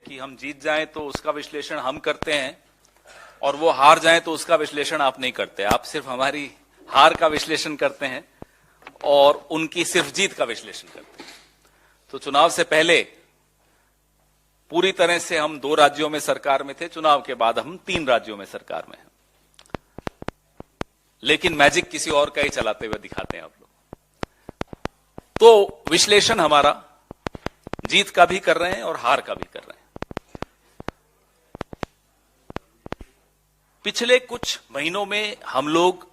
कि हम जीत जाएं तो उसका विश्लेषण हम करते हैं और वो हार जाएं तो उसका विश्लेषण आप नहीं करते। आप सिर्फ हमारी हार का विश्लेषण करते हैं और उनकी सिर्फ जीत का विश्लेषण करते हैं। तो चुनाव से पहले पूरी तरह से हम 2 राज्यों में सरकार में थे, चुनाव के बाद हम 3 राज्यों में सरकार में हैं। लेकिन मैजिक किसी और का ही चलाते हुए दिखाते हैं आप लोग। तो विश्लेषण हमारा जीत का भी कर रहे हैं और हार का भी कर रहे हैं। पिछले कुछ महीनों में हम लोग,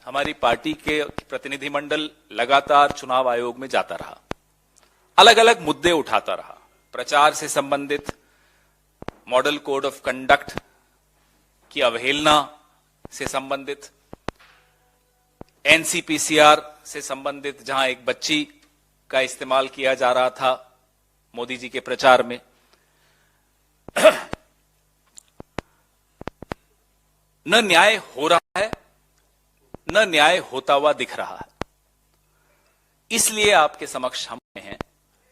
हमारी पार्टी के प्रतिनिधिमंडल लगातार चुनाव आयोग में जाता रहा, अलग अलग मुद्दे उठाता रहा। प्रचार से संबंधित, मॉडल कोड ऑफ कंडक्ट की अवहेलना से संबंधित, एनसीपीसीआर से संबंधित, जहां एक बच्ची का इस्तेमाल किया जा रहा था मोदी जी के प्रचार में। न न्याय हो रहा है, न न्याय होता हुआ दिख रहा है। इसलिए आपके समक्ष हम हैं।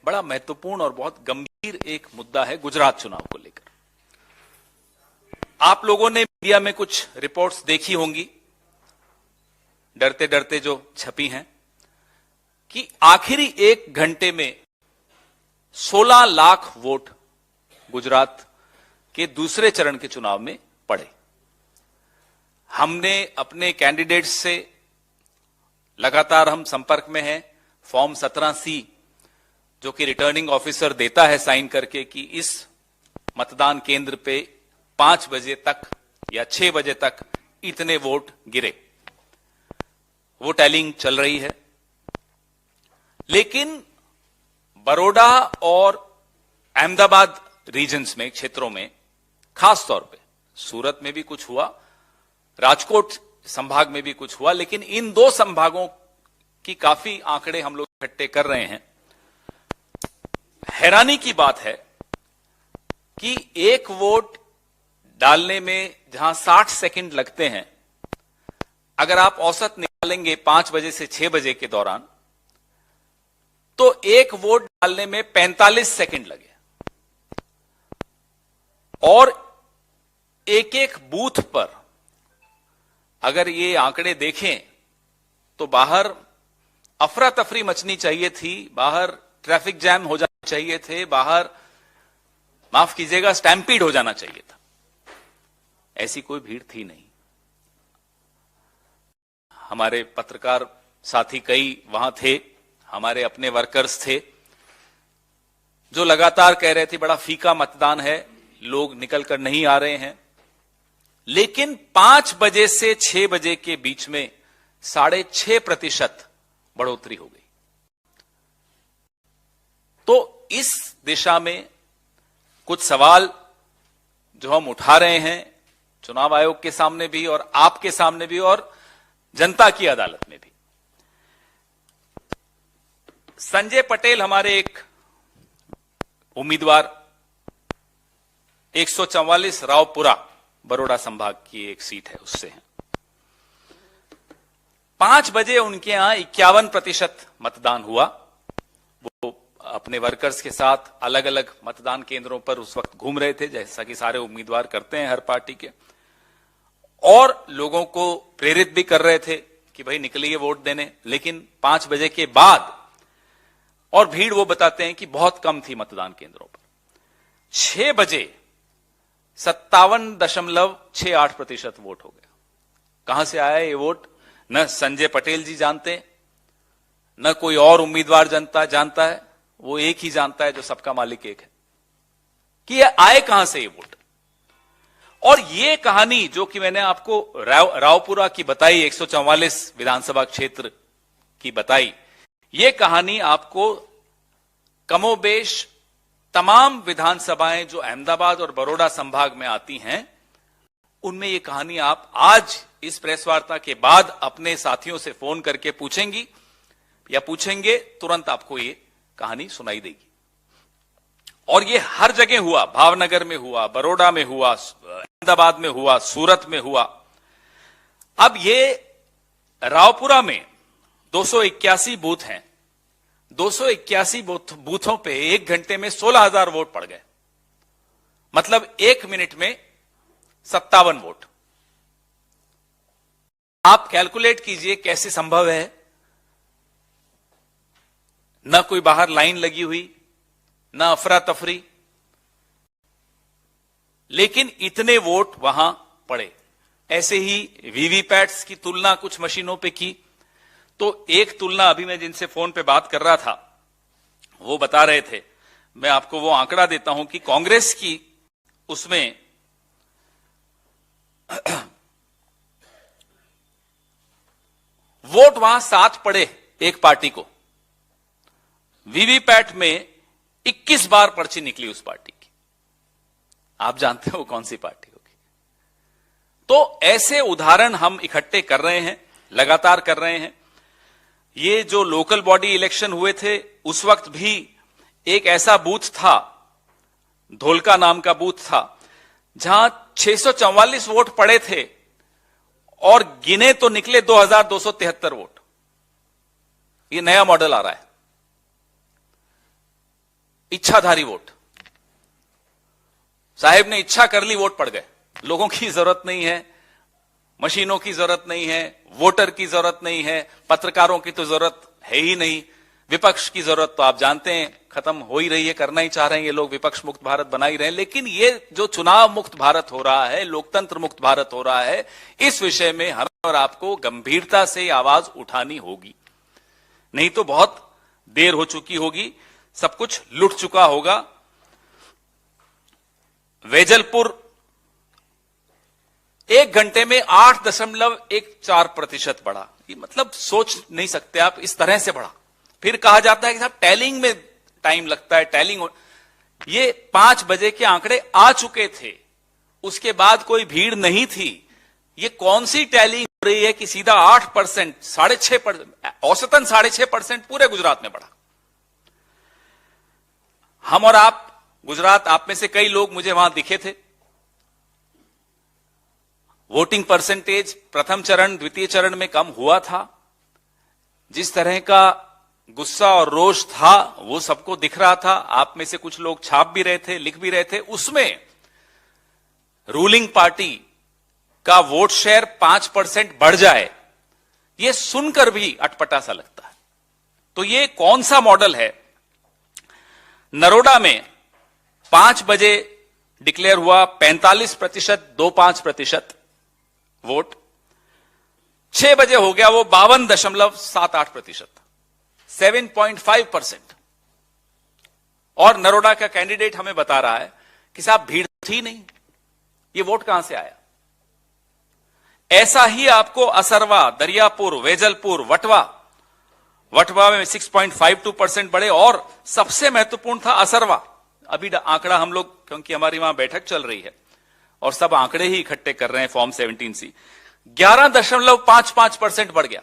बड़ा महत्वपूर्ण और बहुत गंभीर एक मुद्दा है गुजरात चुनाव को लेकर। आप लोगों ने मीडिया में कुछ रिपोर्ट्स देखी होंगी, डरते डरते जो छपी हैं, कि आखिरी 1 घंटे में 16 लाख वोट गुजरात के दूसरे चरण के चुनाव में पड़े। हमने अपने कैंडिडेट्स से लगातार हम संपर्क में हैं। फॉर्म 17C जो कि रिटर्निंग ऑफिसर देता है साइन करके कि इस मतदान केंद्र पे 5 बजे तक या 6 बजे तक इतने वोट गिरे, वो टैलिंग चल रही है। लेकिन बड़ौदा और अहमदाबाद रीजन्स में, क्षेत्रों में, खास तौर पे सूरत में भी कुछ हुआ, राजकोट संभाग में भी कुछ हुआ, लेकिन इन 2 संभागों की काफी आंकड़े हम लोग इकट्ठे कर रहे हैं। हैरानी की बात है कि 1 वोट डालने में जहां 60 सेकंड लगते हैं, अगर आप औसत निकालेंगे 5 बजे से 6 बजे के दौरान, तो 1 वोट डालने में 45 सेकंड लगे। और एक बूथ पर अगर ये आंकड़े देखें तो बाहर अफरा तफरी मचनी चाहिए थी, बाहर ट्रैफिक जैम हो जाना चाहिए थे, बाहर माफ कीजिएगा स्टैम्पीड हो जाना चाहिए था। ऐसी कोई भीड़ थी नहीं। हमारे पत्रकार साथी कई वहां थे, हमारे अपने वर्कर्स थे जो लगातार कह रहे थे बड़ा फीका मतदान है, लोग निकल कर नहीं आ रहे हैं। लेकिन 5 बजे से 6 बजे के बीच में 6.5% बढ़ोतरी हो गई। तो इस दिशा में कुछ सवाल जो हम उठा रहे हैं चुनाव आयोग के सामने भी और आपके सामने भी और जनता की अदालत में भी। संजय पटेल हमारे एक उम्मीदवार, 144 रावपुरा बड़ौदा संभाग की एक सीट है, उससे हैं। 5 बजे उनके यहां 51% मतदान हुआ। वो अपने वर्कर्स के साथ अलग अलग मतदान केंद्रों पर उस वक्त घूम रहे थे, जैसा कि सारे उम्मीदवार करते हैं हर पार्टी के, और लोगों को प्रेरित भी कर रहे थे कि भाई निकलिए वोट देने। लेकिन 5 बजे के बाद, और भीड़ वो बताते हैं कि बहुत कम थी मतदान केंद्रों पर, 6 बजे 57.68% वोट हो गया। कहां से आया ये वोट, न संजय पटेल जी जानते, न कोई और उम्मीदवार जानता है। वो एक ही जानता है जो सबका मालिक एक है, कि ये आए कहां से ये वोट। और ये कहानी जो कि मैंने आपको रावपुरा की बताई, 144 विधानसभा क्षेत्र की बताई, ये कहानी आपको कमोबेश तमाम विधानसभाएं जो अहमदाबाद और बड़ौदा संभाग में आती हैं, उनमें ये कहानी आप आज इस प्रेस वार्ता के बाद अपने साथियों से फोन करके पूछेंगी या पूछेंगे, तुरंत आपको ये कहानी सुनाई देगी। और ये हर जगह हुआ, भावनगर में हुआ, बड़ौदा में हुआ, अहमदाबाद में हुआ, सूरत में हुआ। अब ये रावपुरा में 281 बूथ हैं, 281 बूथों पे 1 घंटे में 16,000 वोट पड़ गए। मतलब 1 मिनट में 57 वोट। आप कैलकुलेट कीजिए कैसे संभव है, न कोई बाहर लाइन लगी हुई, न अफरा तफरी, लेकिन इतने वोट वहां पड़े। ऐसे ही वीवीपैट्स की तुलना कुछ मशीनों पे की, तो एक तुलना अभी मैं जिनसे फोन पे बात कर रहा था वो बता रहे थे, मैं आपको वो आंकड़ा देता हूं कि कांग्रेस की उसमें वोट वहां 7 पड़े एक पार्टी को, वीवीपैट में 21 बार पर्ची निकली उस पार्टी की। आप जानते हो कौन सी पार्टी होगी। तो ऐसे उदाहरण हम इकट्ठे कर रहे हैं, लगातार कर रहे हैं। ये जो लोकल बॉडी इलेक्शन हुए थे उस वक्त भी एक ऐसा बूथ था, धोलका नाम का बूथ था, जहां 644 वोट पड़े थे और गिने तो निकले 2273 वोट। ये नया मॉडल आ रहा है, इच्छाधारी वोट। साहेब ने इच्छा कर ली, वोट पड़ गए। लोगों की जरूरत नहीं है, मशीनों की जरूरत नहीं है, वोटर की जरूरत नहीं है, पत्रकारों की तो जरूरत है ही नहीं, विपक्ष की जरूरत तो आप जानते हैं खत्म हो ही रही है, करना ही चाह रहे हैं ये लोग, विपक्ष मुक्त भारत बना ही रहे हैं। लेकिन ये जो चुनाव मुक्त भारत हो रहा है, लोकतंत्र मुक्त भारत हो रहा है, इस विषय में हमें और आपको गंभीरता से आवाज उठानी होगी, नहीं तो बहुत देर हो चुकी होगी, सब कुछ लुट चुका होगा। वेजलपुर 1 घंटे में 8.14% बढ़ा। ये मतलब सोच नहीं सकते आप, इस तरह से बढ़ा। फिर कहा जाता है कि साहब टैलिंग में टाइम लगता है, टैलिंग। ये 5 बजे के आंकड़े आ चुके थे, उसके बाद कोई भीड़ नहीं थी। ये कौन सी टैलिंग हो रही है कि सीधा 8%, 6.5%, औसतन 6.5% पूरे गुजरात में बढ़ा। हम और आप, गुजरात, आप में से कई लोग मुझे वहां दिखे थे। वोटिंग परसेंटेज प्रथम चरण द्वितीय चरण में कम हुआ था। जिस तरह का गुस्सा और रोष था वो सबको दिख रहा था। आप में से कुछ लोग छाप भी रहे थे, लिख भी रहे थे। उसमें रूलिंग पार्टी का वोट शेयर 5% बढ़ जाए, ये सुनकर भी अटपटा सा लगता है। तो ये कौन सा मॉडल है? नरोडा में 5 बजे डिक्लेयर हुआ 45%, 25% वोट। 6 बजे हो गया वो 52.78%, 7.5%। और नरोडा का कैंडिडेट हमें बता रहा है कि साहब भीड़ थी नहीं, ये वोट कहां से आया? ऐसा ही आपको असरवा, दरियापुर, वेजलपुर, वटवा में 6.52% बढ़े। और सबसे महत्वपूर्ण था असरवा। अभी आंकड़ा हम लोग, क्योंकि हमारी वहां बैठक चल रही है और सब आंकड़े ही इकट्ठे कर रहे हैं फॉर्म 17C, 11.55% बढ़ गया।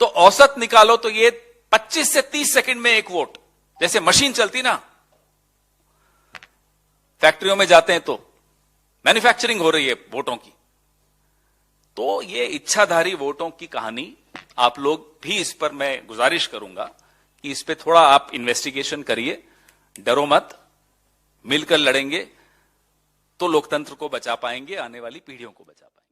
तो औसत निकालो तो ये 25 से 30 सेकंड में एक वोट, जैसे मशीन चलती ना, फैक्ट्रियों में जाते हैं तो मैन्युफैक्चरिंग हो रही है वोटों की। तो ये इच्छाधारी वोटों की कहानी, आप लोग भी इस पर मैं गुजारिश करूंगा कि इस पे थोड़ा आप इन्वेस्टिगेशन करिए, डरो मत, मिलकर लड़ेंगे तो लोकतंत्र को बचा पाएंगे, आने वाली पीढ़ियों को बचा पाएंगे।